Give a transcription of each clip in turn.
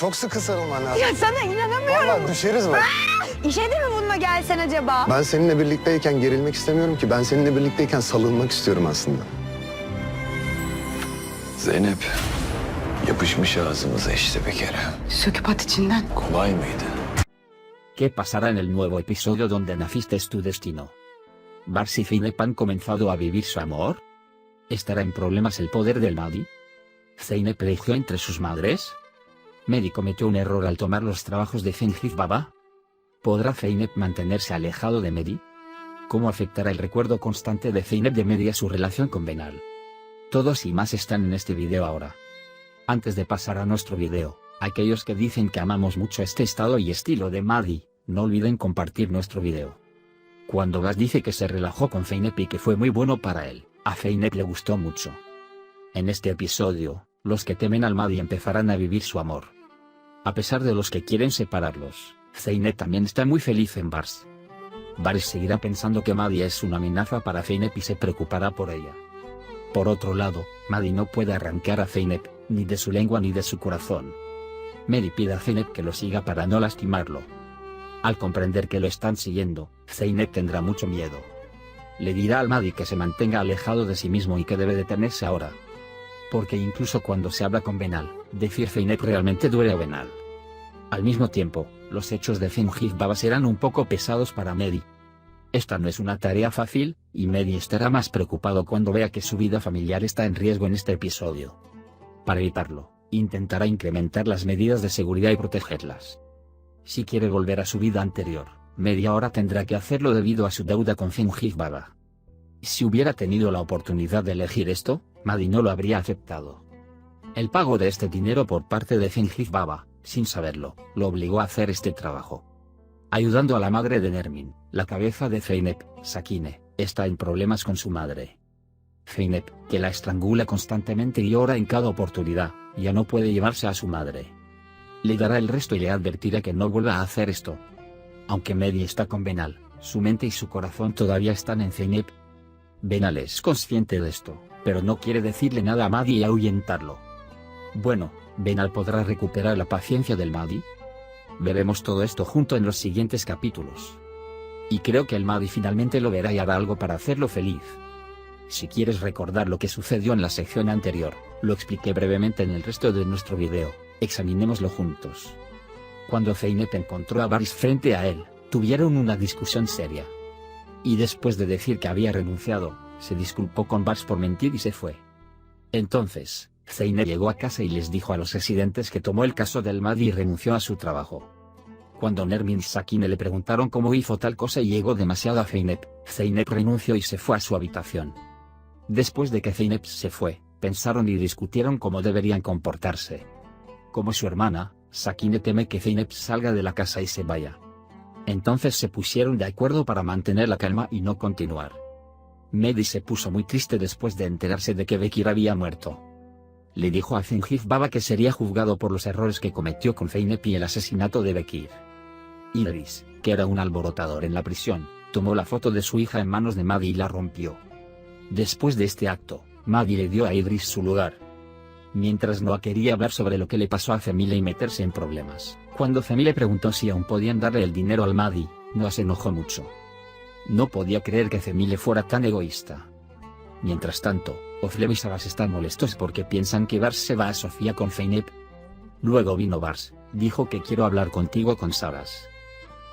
çok sıkı sarılman lazım. Ya sana inanamıyorum. Vallahi düşeriz bak. İşe de mi bununla gelsen acaba? Ben seninle birlikteyken gerilmek istemiyorum ki. Ben seninle birlikteyken salınmak istiyorum aslında. Zeynep, yapışmış ağzımıza işte bir kere. Söküp at içinden. Kolay mıydı? ¿Qué pasará en el nuevo episodio donde naciste es tu destino? ¿Bars y Zeynep han comenzado a vivir su amor? ¿Estará en problemas el poder del Mahdi? ¿Zeynep eligió entre sus madres? ¿Mehdi cometió un error al tomar los trabajos de Zengiz Baba? ¿Podrá Zeynep mantenerse alejado de Mehdi? ¿Cómo afectará el recuerdo constante de Zeynep de Mehdi a su relación con Benal? Todos y más están en este video ahora. Antes de pasar a nuestro video, aquellos que dicen que amamos mucho este estado y estilo de Mahdi, no olviden compartir nuestro video. Cuando Bas dice que se relajó con Zeynep y que fue muy bueno para él, a Zeynep le gustó mucho. En este episodio, los que temen al Mahdi empezarán a vivir su amor. A pesar de los que quieren separarlos, Zeynep también está muy feliz en Bars. Bars seguirá pensando que Mahdi es una amenaza para Zeynep y se preocupará por ella. Por otro lado, Mahdi no puede arrancar a Zeynep, ni de su lengua ni de su corazón. Mehdi pide a Zeynep que lo siga para no lastimarlo. Al comprender que lo están siguiendo, Zeynep tendrá mucho miedo. Le dirá al Mahdi que se mantenga alejado de sí mismo y que debe detenerse ahora. Porque incluso cuando se habla con Benal, decir Zeynep realmente duele a Benal. Al mismo tiempo, los hechos de Zengiz Baba serán un poco pesados para Mehdi. Esta no es una tarea fácil, y Mehdi estará más preocupado cuando vea que su vida familiar está en riesgo en este episodio. Para evitarlo, intentará incrementar las medidas de seguridad y protegerlas. Si quiere volver a su vida anterior, Mehdi ahora tendrá que hacerlo debido a su deuda con Zengiz Baba. Si hubiera tenido la oportunidad de elegir esto, Mahdi no lo habría aceptado. El pago de este dinero por parte de Zengiz Baba, sin saberlo, lo obligó a hacer este trabajo. Ayudando a la madre de Nermin, la cabeza de Zeynep, Sakine, está en problemas con su madre. Zeynep, que la estrangula constantemente y llora en cada oportunidad, ya no puede llevarse a su madre. Le dará el resto y le advertirá que no vuelva a hacer esto. Aunque Mehdi está con Benal, su mente y su corazón todavía están en Zeynep. Benal es consciente de esto, pero no quiere decirle nada a Mahdi y ahuyentarlo. Bueno, ¿Benal podrá recuperar la paciencia del Mahdi? Veremos todo esto junto en los siguientes capítulos. Y creo que el Mahdi finalmente lo verá y hará algo para hacerlo feliz. Si quieres recordar lo que sucedió en la sección anterior, lo expliqué brevemente en el resto de nuestro video, examinémoslo juntos. Cuando Zeynep encontró a Bars frente a él, tuvieron una discusión seria. Y después de decir que había renunciado, se disculpó con Bars por mentir y se fue. Entonces, Zeynep llegó a casa y les dijo a los residentes que tomó el caso del Mahdi y renunció a su trabajo. Cuando Nermin y Sakine le preguntaron cómo hizo tal cosa y llegó demasiado a Zeynep, Zeynep renunció y se fue a su habitación. Después de que Zeynep se fue, pensaron y discutieron cómo deberían comportarse. Como su hermana, Sakine teme que Zeynep salga de la casa y se vaya. Entonces se pusieron de acuerdo para mantener la calma y no continuar. Mehdi se puso muy triste después de enterarse de que Bekir había muerto. Le dijo a Zengiz Baba que sería juzgado por los errores que cometió con Zeynep y el asesinato de Bekir. Idris, que era un alborotador en la prisión, tomó la foto de su hija en manos de Mahdi y la rompió. Después de este acto, Mahdi le dio a Idris su lugar. Mientras no quería hablar sobre lo que le pasó a Cemile y meterse en problemas, cuando Cemile preguntó si aún podían darle el dinero al Mahdi, Noah se enojó mucho. No podía creer que Cemile fuera tan egoísta. Mientras tanto, Oflem y Sabas están molestos porque piensan que Bars se va a Sofía con Zeynep. Luego vino Bars, dijo que quiero hablar contigo con Sabas.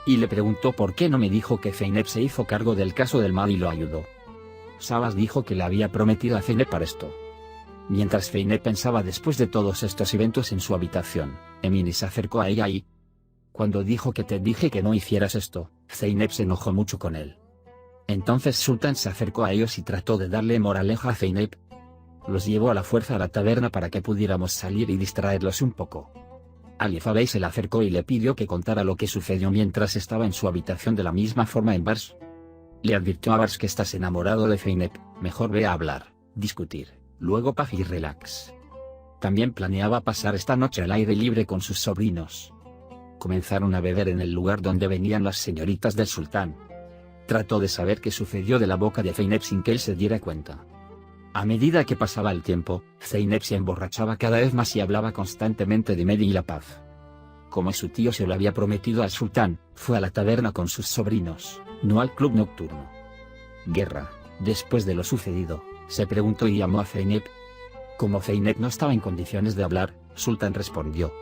Y le preguntó por qué no me dijo que Zeynep se hizo cargo del caso del Mahdi y lo ayudó. Sabas dijo que le había prometido a Zeynep para esto. Mientras Zeynep pensaba después de todos estos eventos en su habitación, Emine se acercó a ella y... Cuando dijo que te dije que no hicieras esto, Zeynep se enojó mucho con él. Entonces Sultan se acercó a ellos y trató de darle moraleja a Zeynep. Los llevó a la fuerza a la taberna para que pudiéramos salir y distraerlos un poco. Alif Bey se le acercó y le pidió que contara lo que sucedió mientras estaba en su habitación de la misma forma en Bars. Le advirtió a Bars que estás enamorado de Zeynep, mejor ve a hablar, discutir, luego paz y relax. También planeaba pasar esta noche al aire libre con sus sobrinos. Comenzaron a beber en el lugar donde venían las señoritas del sultán. Trató de saber qué sucedió de la boca de Zeynep sin que él se diera cuenta. A medida que pasaba el tiempo, Zeynep se emborrachaba cada vez más y hablaba constantemente de Mehdi y la paz. como su tío se lo había prometido al sultán, fue a la taberna con sus sobrinos, no al club nocturno. Guerra, después de lo sucedido, se preguntó y llamó a Zeynep. Como Zeynep no estaba en condiciones de hablar, Sultán respondió.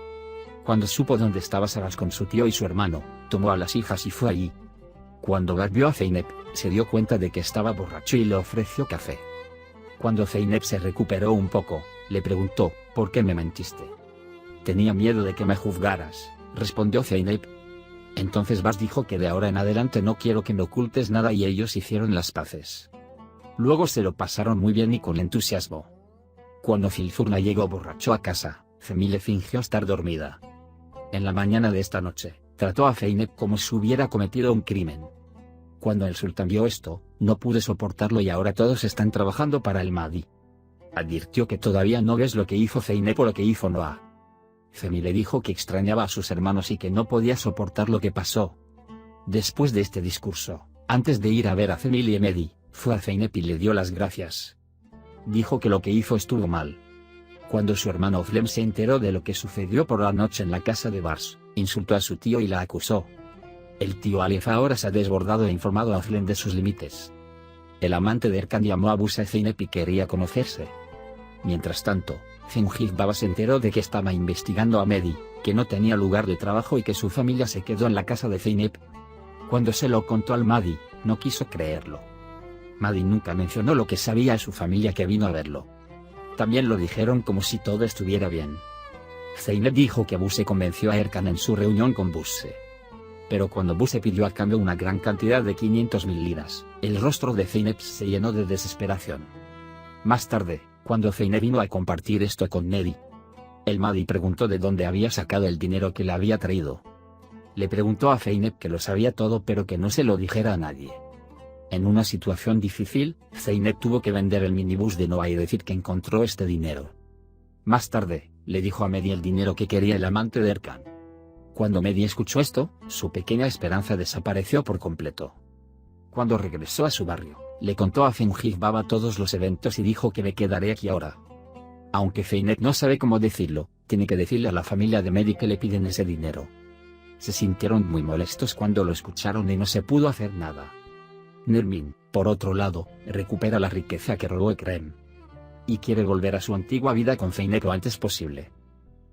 Cuando supo dónde estaba Saras con su tío y su hermano, tomó a las hijas y fue allí. Cuando Bar vio a Zeynep, se dio cuenta de que estaba borracho y le ofreció café. Cuando Zeynep se recuperó un poco, le preguntó, ¿por qué me mentiste? Tenía miedo de que me juzgaras, respondió Zeynep. Entonces Bas dijo que de ahora en adelante no quiero que me ocultes nada y ellos hicieron las paces. Luego se lo pasaron muy bien y con entusiasmo. Cuando Filzurna llegó borracho a casa, Zemile fingió estar dormida. En la mañana de esta noche, trató a Zeynep como si hubiera cometido un crimen. Cuando el sultán vio esto, no pude soportarlo y ahora todos están trabajando para el Mahdi. Advirtió que todavía no ves lo que hizo Zeynep o lo que hizo Noah. Zemile dijo que extrañaba a sus hermanos y que no podía soportar lo que pasó. Después de este discurso, antes de ir a ver a Zemile y Mehdi, fue a Zeynep y le dio las gracias. Dijo que lo que hizo estuvo mal. Cuando su hermano Oflem se enteró de lo que sucedió por la noche en la casa de Bars, insultó a su tío y la acusó. El tío Alef ahora se ha desbordado e informado a Oflem de sus límites. El amante de Erkan llamó a Busa a Zeynep y quería conocerse. Mientras tanto, Zengif Baba se enteró de que estaba investigando a Mehdi, que no tenía lugar de trabajo y que su familia se quedó en la casa de Zeynep. Cuando se lo contó al Mahdi, no quiso creerlo. Mahdi nunca mencionó lo que sabía a su familia que vino a verlo. También lo dijeron como si todo estuviera bien. Zeynep dijo que Buse convenció a Erkan en su reunión con Buse. Pero cuando Buse pidió a cambio una gran cantidad de 500.000 liras, el rostro de Zeynep se llenó de desesperación. Más tarde, cuando Zeynep vino a compartir esto con Mehdi, el Mahdi preguntó de dónde había sacado el dinero que le había traído. Le preguntó a Zeynep que lo sabía todo pero que no se lo dijera a nadie. En una situación difícil, Zeynep tuvo que vender el minibús de Noah y decir que encontró este dinero. Más tarde, le dijo a Mehdi el dinero que quería el amante de Erkan. Cuando Mehdi escuchó esto, su pequeña esperanza desapareció por completo. Cuando regresó a su barrio, le contó a Zengif Baba todos los eventos y dijo que me quedaré aquí ahora. Aunque Zeynep no sabe cómo decirlo, tiene que decirle a la familia de Mehdi que le piden ese dinero. Se sintieron muy molestos cuando lo escucharon y no se pudo hacer nada. Nermin, por otro lado, recupera la riqueza que robó Ekrem. Y quiere volver a su antigua vida con Zeynep lo antes posible.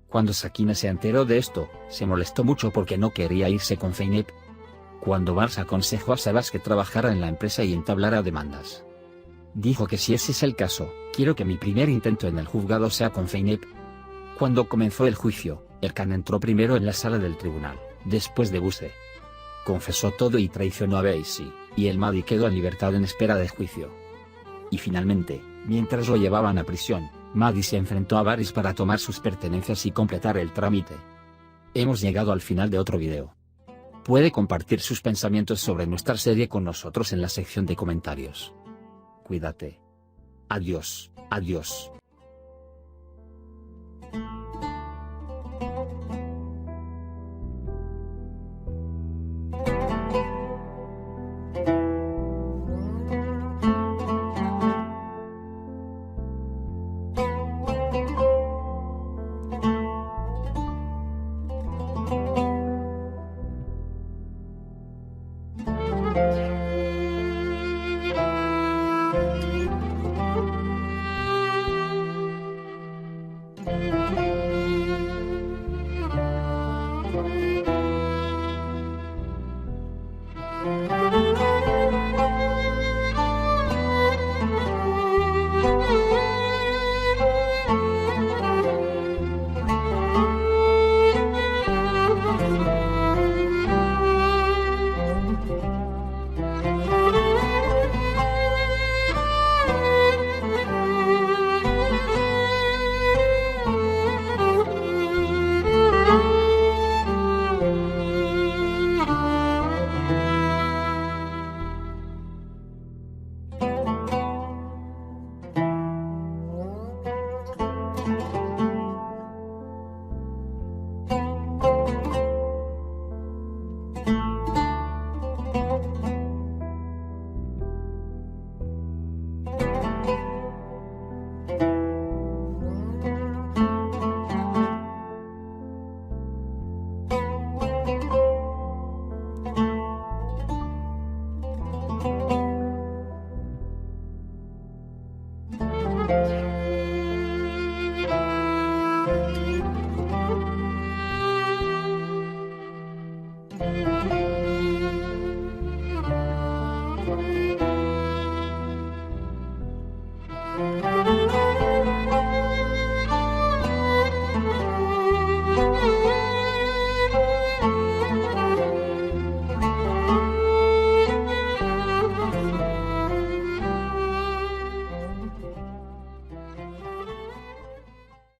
Cuando Sakina se enteró de esto, se molestó mucho porque no quería irse con Zeynep. Cuando Bars aconsejó a Sabas que trabajara en la empresa y entablara demandas. Dijo que si ese es el caso, quiero que mi primer intento en el juzgado sea con Zeynep. Cuando comenzó el juicio, Erkan entró primero en la sala del tribunal, después de Buse. Confesó todo y traicionó a Beisi, y el Mahdi quedó en libertad en espera de juicio. Y finalmente, mientras lo llevaban a prisión, Mahdi se enfrentó a Baris para tomar sus pertenencias y completar el trámite. Hemos llegado al final de otro video. Puede compartir sus pensamientos sobre nuestra serie con nosotros en la sección de comentarios. Cuídate. Adiós, adiós.